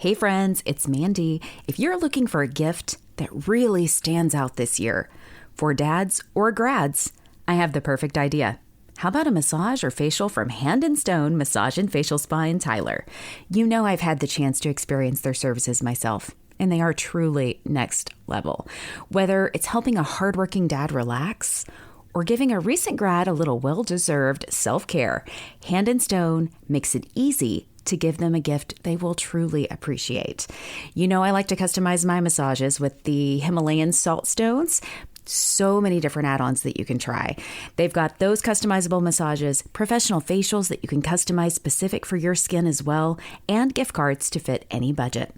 Hey friends, it's Mandee. If you're looking for a gift that really stands out this year, for dads or grads, I have the perfect idea. How about a massage or facial from Hand and Stone Massage and Facial Spa in Tyler? You know I've had the chance to experience their services myself, and they are truly next level. Whether it's helping a hardworking dad relax or giving a recent grad a little well-deserved self-care, Hand and Stone makes it easy to give them a gift they will truly appreciate. You know I like to customize my massages with the Himalayan salt stones. So many different add-ons that you can try. They've got those customizable massages, professional facials that you can customize specific for your skin as well, and gift cards to fit any budget.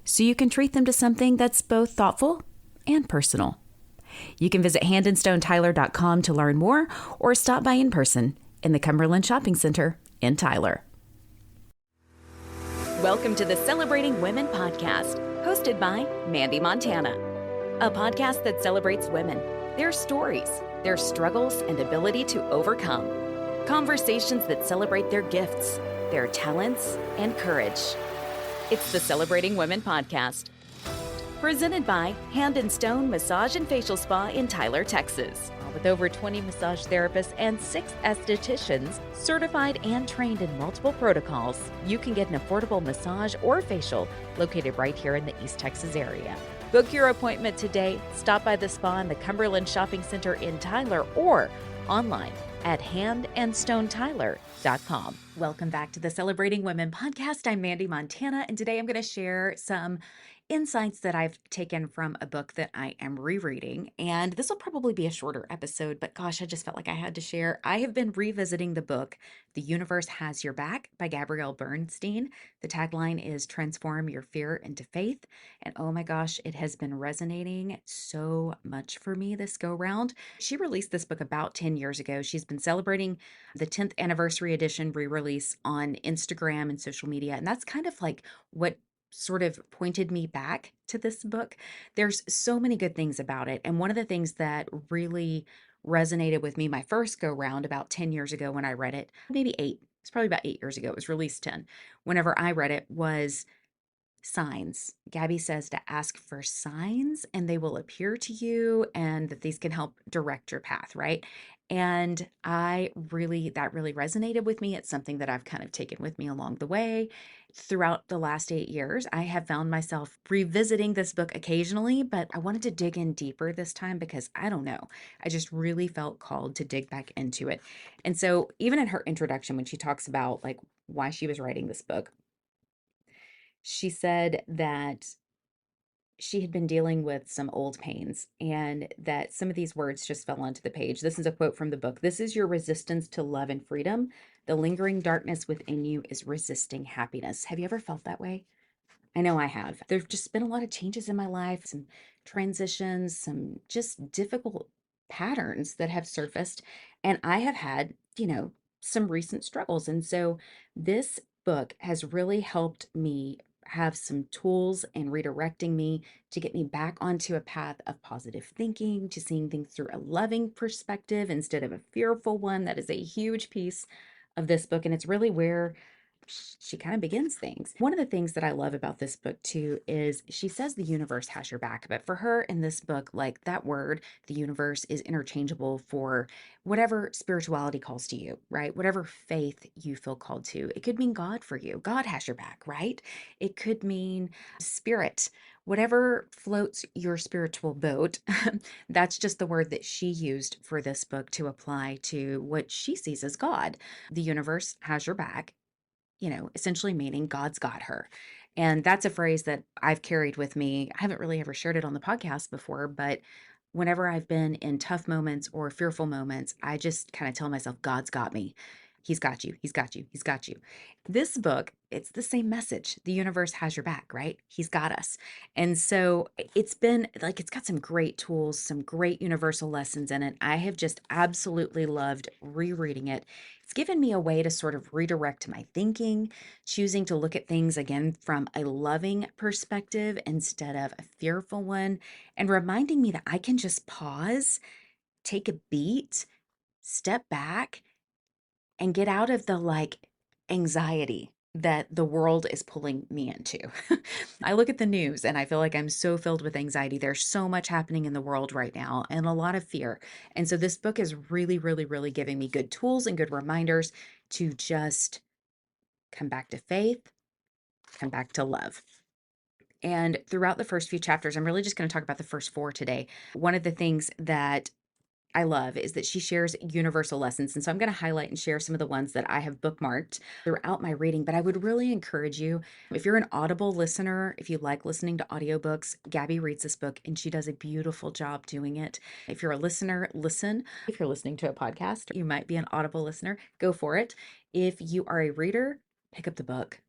So you can treat them to something that's both thoughtful and personal. You can visit handandstonetyler.com to learn more or stop by in person in the Cumberland Shopping Center in Tyler. Welcome to the Celebrating Women podcast, hosted by Mandee Montana, a podcast that celebrates women, their stories, their struggles, and ability to overcome. Conversations that celebrate their gifts, their talents, and courage. It's the Celebrating Women podcast, presented by Hand and Stone Massage and Facial Spa in Tyler, Texas. With over 20 massage therapists and 6 estheticians, certified and trained in multiple protocols, you can get an affordable massage or facial located right here in the East Texas area. Book your appointment today. Stop by the spa in the Cumberland Shopping Center in Tyler or online at handandstonetyler.com. Welcome back to the Celebrating Women podcast. I'm Mandee Montana, and today I'm going to share some insights that I've taken from a book that I am rereading. And this will probably be a shorter episode, but gosh, I just felt like I had to share. I have been revisiting the book, The Universe Has Your Back by Gabrielle Bernstein. The tagline is Transform Your Fear into Faith. And oh my gosh, it has been resonating so much for me this go round. She released this book about 10 years ago. She's been celebrating the 10th anniversary edition re-release on Instagram and social media. And that's kind of like what sort of pointed me back to this book. There's so many good things about it. And one of the things that really resonated with me my first go round about 10 years ago when I read it, maybe 8, it's probably about 8 years ago, it was released 10. Whenever I read it was signs. Gabby says to ask for signs and they will appear to you and that these can help direct your path, right? And that really resonated with me. It's something that I've kind of taken with me along the way. Throughout the last 8 years, I have found myself revisiting this book occasionally, but I wanted to dig in deeper this time because I don't know. I just really felt called to dig back into it. And so even in her introduction, when she talks about like why she was writing this book, she said that she had been dealing with some old pains and that some of these words just fell onto the page. This is a quote from the book. This is your resistance to love and freedom. The lingering darkness within you is resisting happiness. Have you ever felt that way? I know I have. There've just been a lot of changes in my life, some transitions, some just difficult patterns that have surfaced. And I have had, some recent struggles. And so this book has really helped me have some tools and redirecting me to get me back onto a path of positive thinking, to seeing things through a loving perspective instead of a fearful one. That is a huge piece of this book. And it's really where she kind of begins things. One of the things that I love about this book too is she says the universe has your back, but for her in this book, like that word, the universe, is interchangeable for whatever spirituality calls to you, right? Whatever faith you feel called to. It could mean God for you. God has your back, right? It could mean spirit. Whatever floats your spiritual boat, that's just the word that she used for this book to apply to what she sees as God. The universe has your back, essentially meaning God's got her. And that's a phrase that I've carried with me. I haven't really ever shared it on the podcast before, but whenever I've been in tough moments or fearful moments, I just kind of tell myself, God's got me. He's got you. He's got you. He's got you. This book, it's the same message. The universe has your back, right? He's got us. And so it's been like, it's got some great tools, some great universal lessons in it. I have just absolutely loved rereading it. It's given me a way to sort of redirect my thinking, choosing to look at things again from a loving perspective instead of a fearful one, and reminding me that I can just pause, take a beat, step back, and get out of the anxiety that the world is pulling me into. I look at the news and I feel like I'm so filled with anxiety. There's so much happening in the world right now and a lot of fear. And so this book is really, really, really giving me good tools and good reminders to just come back to faith, come back to love. And throughout the first few chapters, I'm really just going to talk about the first four today. One of the things that I love is that she shares universal lessons. And so I'm going to highlight and share some of the ones that I have bookmarked throughout my reading. But I would really encourage you, if you're an Audible listener, if you like listening to audiobooks, Gabby reads this book and she does a beautiful job doing it. If you're a listener, listen. If you're listening to a podcast, you might be an Audible listener, go for it. If you are a reader, pick up the book.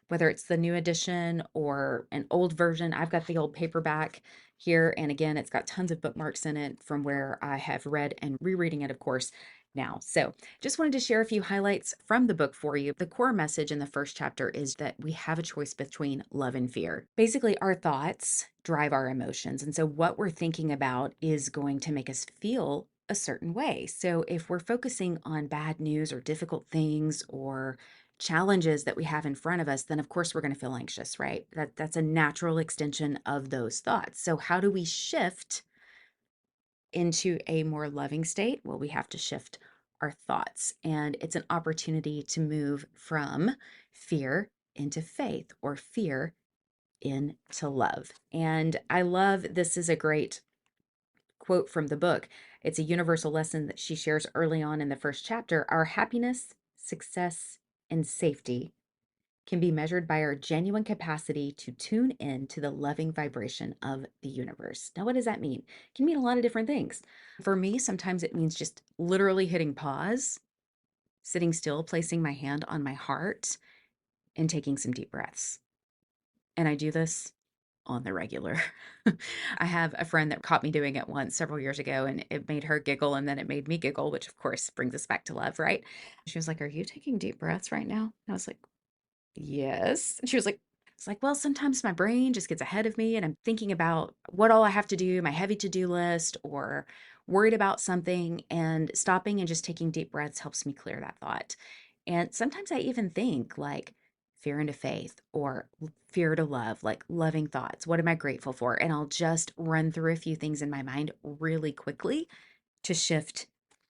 Whether it's the new edition or an old version, I've got the old paperback here. And again, it's got tons of bookmarks in it from where I have read and rereading it, of course, now. So just wanted to share a few highlights from the book for you. The core message in the first chapter is that we have a choice between love and fear. Basically, our thoughts drive our emotions. And so what we're thinking about is going to make us feel a certain way. So if we're focusing on bad news or difficult things or challenges that we have in front of us, then of course we're going to feel anxious, right? That's a natural extension of those thoughts. So how do we shift into a more loving state? Well, we have to shift our thoughts, and it's an opportunity to move from fear into faith or fear into love. And I love, this is a great quote from the book. It's a universal lesson that she shares early on in the first chapter. Our happiness, success, and safety can be measured by our genuine capacity to tune in to the loving vibration of the universe. Now, what does that mean? It can mean a lot of different things. For me, sometimes it means just literally hitting pause, sitting still, placing my hand on my heart, and taking some deep breaths. And I do this on the regular. I have a friend that caught me doing it once several years ago, and it made her giggle, and then it made me giggle, which of course brings us back to love, right? She was like, "Are you taking deep breaths right now?" And I was like, "Yes." And she was like, "It's like, well, sometimes my brain just gets ahead of me and I'm thinking about what all I have to do, my heavy to-do list, or worried about something, and stopping and just taking deep breaths helps me clear that thought." And sometimes I even think like fear into faith or fear to love, like loving thoughts. What am I grateful for? And I'll just run through a few things in my mind really quickly to shift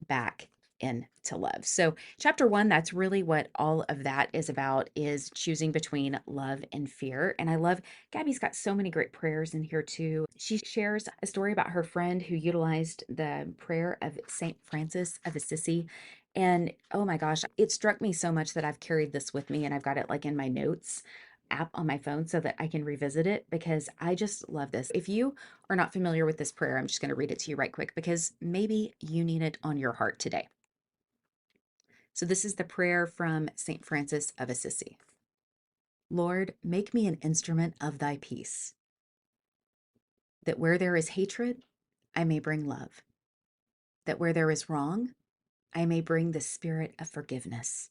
back into love. So, chapter 1, that's really what all of that is about, is choosing between love and fear. And I love Gabby's got so many great prayers in here too. She shares a story about her friend who utilized the prayer of Saint Francis of Assisi. And oh my gosh, it struck me so much that I've carried this with me and I've got it like in my notes app on my phone so that I can revisit it because I just love this. If you are not familiar with this prayer, I'm just going to read it to you right quick because maybe you need it on your heart today. So, this is the prayer from St. Francis of Assisi. Lord, make me an instrument of thy peace, that where there is hatred, I may bring love, that where there is wrong, I may bring the spirit of forgiveness,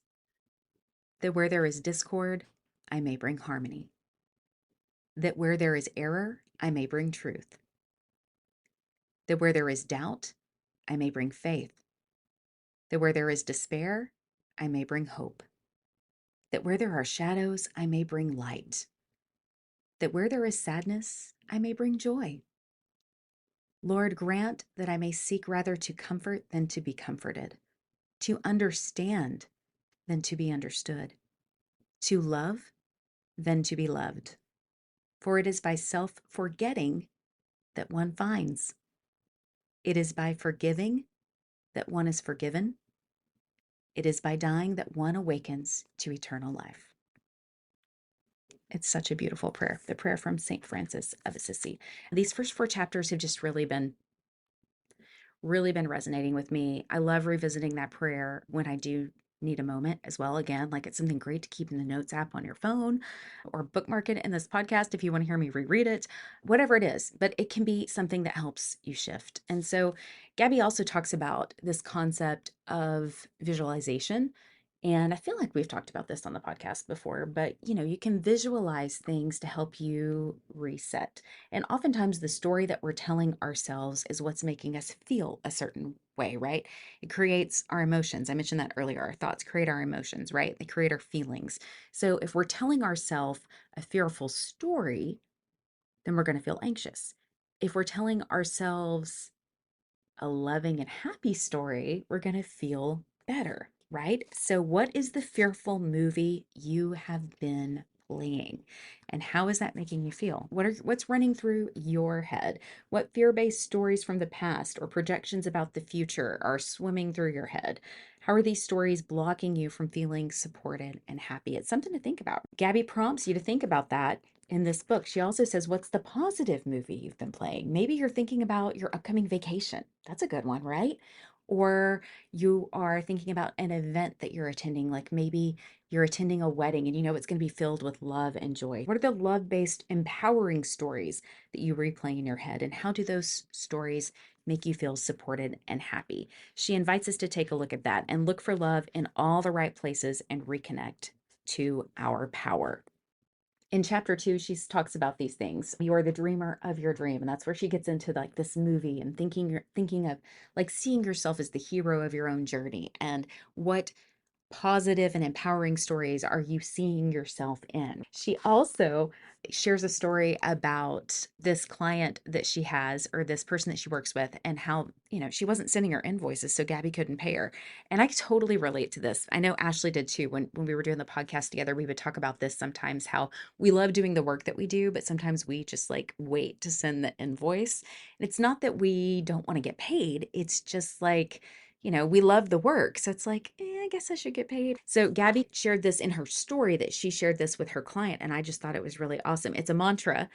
that where there is discord, I may bring harmony, that where there is error, I may bring truth, that where there is doubt, I may bring faith, that where there is despair, I may bring hope, that where there are shadows, I may bring light, that where there is sadness, I may bring joy. Lord, grant that I may seek rather to comfort than to be comforted, to understand than to be understood, to love than to be loved. For it is by self forgetting that one finds. It is by forgiving that one is forgiven. It is by dying that one awakens to eternal life. It's such a beautiful prayer, the prayer from St. Francis of Assisi. These first four chapters have just really been resonating with me. I love revisiting that prayer when I do need a moment as well. Again, like it's something great to keep in the notes app on your phone or bookmark it in this podcast if you want to hear me reread it, whatever it is, but it can be something that helps you shift. And so Gabby also talks about this concept of visualization And I feel like we've talked about this on the podcast before, but you can visualize things to help you reset. And oftentimes the story that we're telling ourselves is what's making us feel a certain way, right? It creates our emotions. I mentioned that earlier. Our thoughts create our emotions, right? They create our feelings. So if we're telling ourselves a fearful story, then we're going to feel anxious. If we're telling ourselves a loving and happy story, we're going to feel better, right? So, what is the fearful movie you have been playing? And how is that making you feel? What's running through your head? What fear-based stories from the past or projections about the future are swimming through your head? How are these stories blocking you from feeling supported and happy? It's something to think about. Gabby prompts you to think about that in this book. She also says, what's the positive movie you've been playing? Maybe you're thinking about your upcoming vacation. That's a good one, right? Or you are thinking about an event that you're attending, like maybe you're attending a wedding and you know it's going to be filled with love and joy. What are the love based, empowering stories that you replay in your head? And how do those stories make you feel supported and happy? She invites us to take a look at that and look for love in all the right places and reconnect to our power. In chapter 2, she talks about these things. You are the dreamer of your dream, and that's where she gets into like this movie and thinking of like seeing yourself as the hero of your own journey, and what positive and empowering stories are you seeing yourself in? She also shares a story about this client that she has, or this person that she works with, and how, she wasn't sending her invoices, so Gabby couldn't pay her. And I totally relate to this. I know Ashley did too. When we were doing the podcast together, we would talk about this sometimes, how we love doing the work that we do, but sometimes we just like wait to send the invoice. And it's not that we don't want to get paid, it's just like, we love the work. So it's like, I guess I should get paid. So Gabby shared this in her story, that she shared this with her client. And I just thought it was really awesome. It's a mantra.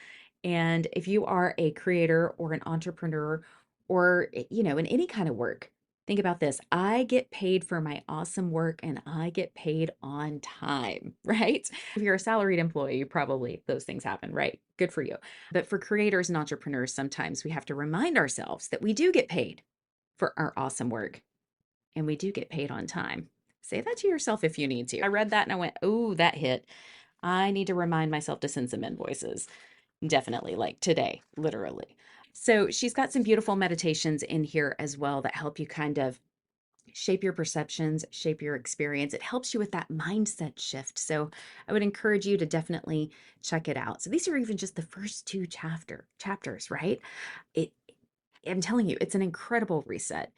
And if you are a creator or an entrepreneur, or, in any kind of work, think about this. I get paid for my awesome work and I get paid on time, right? If you're a salaried employee, probably those things happen, right? Good for you. But for creators and entrepreneurs, sometimes we have to remind ourselves that we do get paid for our awesome work, and we do get paid on time. Say that to yourself if you need to. I read that and I went, oh, that hit. I need to remind myself to send some invoices. Definitely, like today, literally. So she's got some beautiful meditations in here as well that help you kind of shape your perceptions, shape your experience. It helps you with that mindset shift. So I would encourage you to definitely check it out. So these are even just the first two chapters, right? It I'm telling you, it's an incredible reset.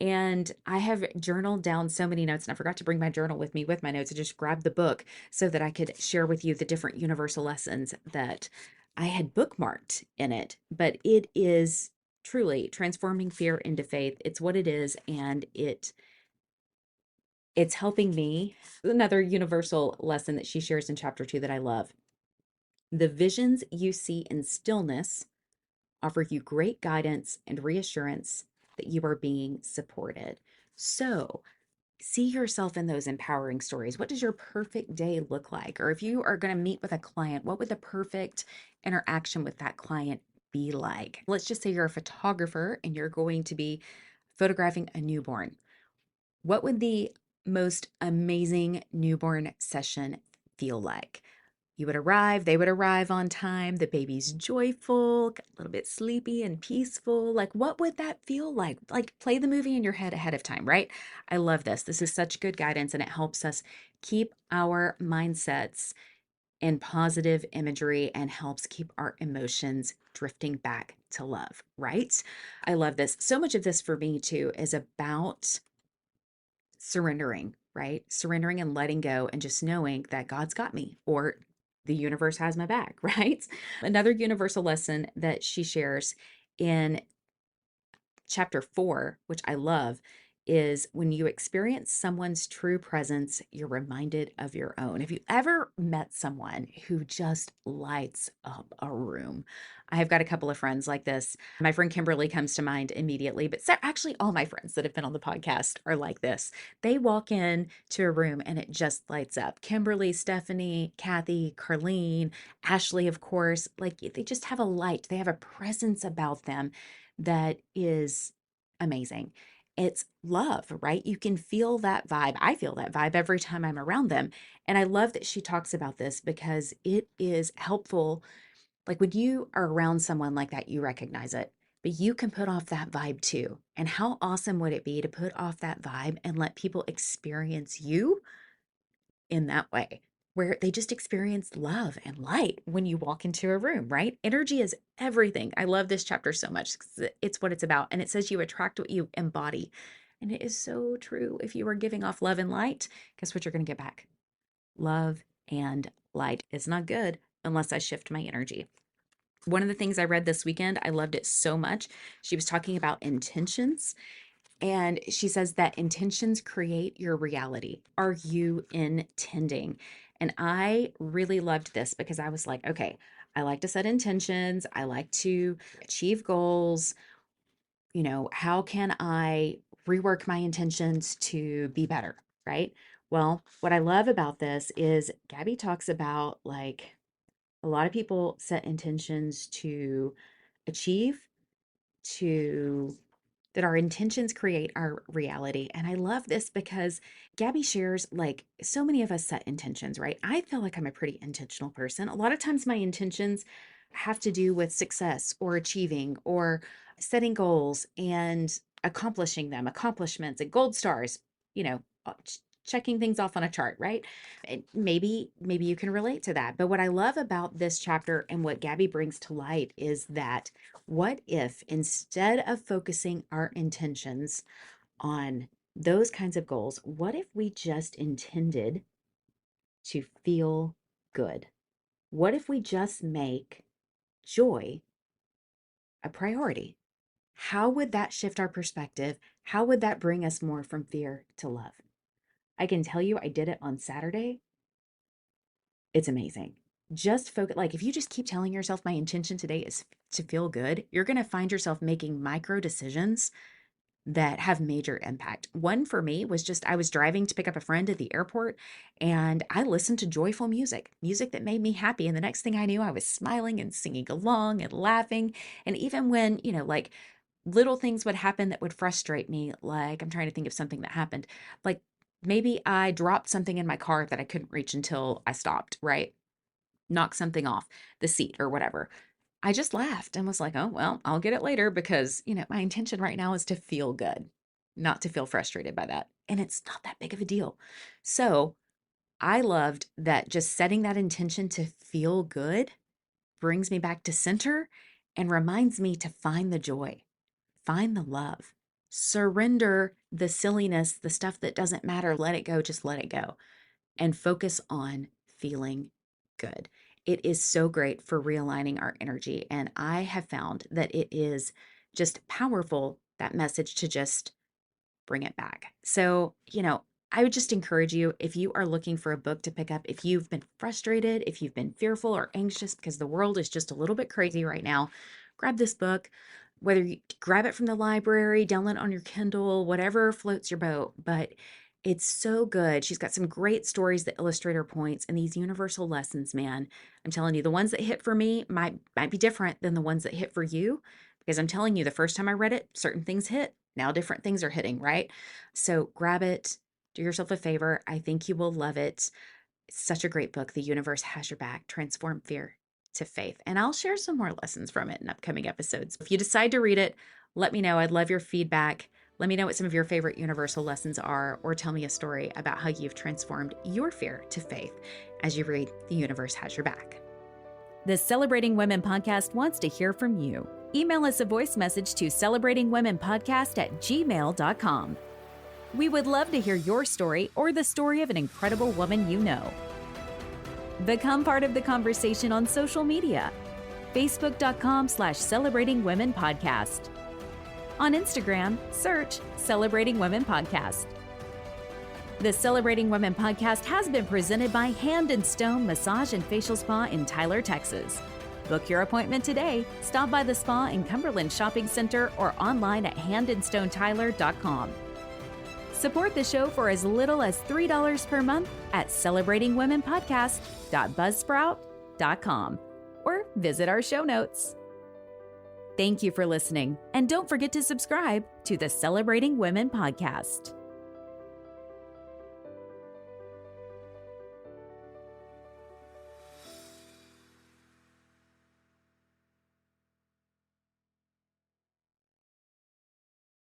And I have journaled down so many notes, and I forgot to bring my journal with me with my notes. I just grabbed the book so that I could share with you the different universal lessons that I had bookmarked in it. But it is truly transforming fear into faith. It's what it is, and it's helping me. Another universal lesson that she shares in chapter 2 that I love. The visions you see in stillness offer you great guidance and reassurance that you are being supported. So, see yourself in those empowering stories. What does your perfect day look like? Or if you are going to meet with a client, what would the perfect interaction with that client be like? Let's just say you're a photographer and you're going to be photographing a newborn. What would the most amazing newborn session feel like? They would arrive on time, the baby's joyful, a little bit sleepy and peaceful. Like, what would that feel like? Like, play the movie in your head ahead of time, right? I love this. This is such good guidance, and it helps us keep our mindsets in positive imagery and helps keep our emotions drifting back to love, right? I love this. So much of this for me, too, is about surrendering, right? Surrendering and letting go and just knowing that God's got me, or the universe has my back, right? Another universal lesson that she shares in chapter 4, which I love, is when you experience someone's true presence, you're reminded of your own. Have you ever met someone who just lights up a room? I have got a couple of friends like this. My friend Kimberly comes to mind immediately, but actually, all my friends that have been on the podcast are like this. They walk in to a room and it just lights up. Kimberly, Stephanie, Kathy, Carlene, Ashley, of course, like they just have a light, they have a presence about them that is amazing. It's love, right? You can feel that vibe. I feel that vibe every time I'm around them. And I love that she talks about this because it is helpful. Like when you are around someone like that, you recognize it, but you can put off that vibe too. And how awesome would it be to put off that vibe and let people experience you in that way, where they just experience love and light when you walk into a room, right? Energy is everything. I love this chapter so much 'cause it's what it's about. And it says you attract what you embody. And it is so true. If you are giving off love and light, guess what you're going to get back? Love and light. It's not good unless I shift my energy. One of the things I read this weekend, I loved it so much. She was talking about intentions. And she says that intentions create your reality. Are you intending? And I really loved this because I was like, okay, I like to set intentions. I like to achieve goals. How can I rework my intentions to be better? Right. Well, what I love about this is Gabby talks about like a lot of people set intentions to achieve, to that our intentions create our reality. And I love this because Gabby shares like so many of us set intentions, right? I feel like I'm a pretty intentional person. A lot of times my intentions have to do with success or achieving or setting goals and accomplishing them, accomplishments and gold stars, you know, checking things off on a chart, right? And maybe you can relate to that. But what I love about this chapter and what Gabby brings to light is that what if instead of focusing our intentions on those kinds of goals, what if we just intended to feel good? What if we just make joy a priority? How would that shift our perspective? How would that bring us more from fear to love? I can tell you, I did it on Saturday. It's amazing. Just focus, like if you just keep telling yourself, my intention today is to feel good, you're going to find yourself making micro decisions that have major impact. One for me was just I was driving to pick up a friend at the airport and I listened to joyful music that made me happy. And the next thing I knew, I was smiling and singing along and laughing. And even when, like little things would happen that would frustrate me, like I'm trying to think of something that happened, like maybe I dropped something in my car that I couldn't reach until I stopped, right? Knocked something off the seat or whatever. I just laughed and was like, oh, well, I'll get it later because, my intention right now is to feel good, not to feel frustrated by that. And it's not that big of a deal. So I loved that just setting that intention to feel good brings me back to center and reminds me to find the joy, find the love, surrender the silliness, the stuff that doesn't matter, let it go, just let it go, and focus on feeling good. It is so great for realigning our energy. And I have found that it is just powerful, that message to just bring it back. So, I would just encourage you if you are looking for a book to pick up, if you've been frustrated, if you've been fearful or anxious because the world is just a little bit crazy right now, grab this book. Whether you grab it from the library, download it on your Kindle, whatever floats your boat, but it's so good. She's got some great stories that illustrate her points and these universal lessons, man. I'm telling you, the ones that hit for me might be different than the ones that hit for you because I'm telling you, the first time I read it, certain things hit. Now different things are hitting, right? So grab it, do yourself a favor. I think you will love it. It's such a great book. The universe has your back. Transform fear to faith. And I'll share some more lessons from it in upcoming episodes. If you decide to read it, let me know. I'd love your feedback. Let me know what some of your favorite universal lessons are, or tell me a story about how you've transformed your fear to faith as you read The Universe Has Your Back. The Celebrating Women podcast wants to hear from you. Email us a voice message to celebratingwomenpodcast@gmail.com. We would love to hear your story or the story of an incredible woman you know. Become part of the conversation on social media. Facebook.com/celebratingwomenpodcast. On Instagram, search Celebrating Women Podcast. The Celebrating Women podcast has been presented by Hand and Stone Massage and Facial Spa in Tyler, Texas. Book your appointment today. Stop by the spa in Cumberland Shopping Center or online at handandstonetyler.com. Support the show for as little as $3 per month at celebratingwomenpodcast.buzzsprout.com or visit our show notes. Thank you for listening, and don't forget to subscribe to the Celebrating Women podcast.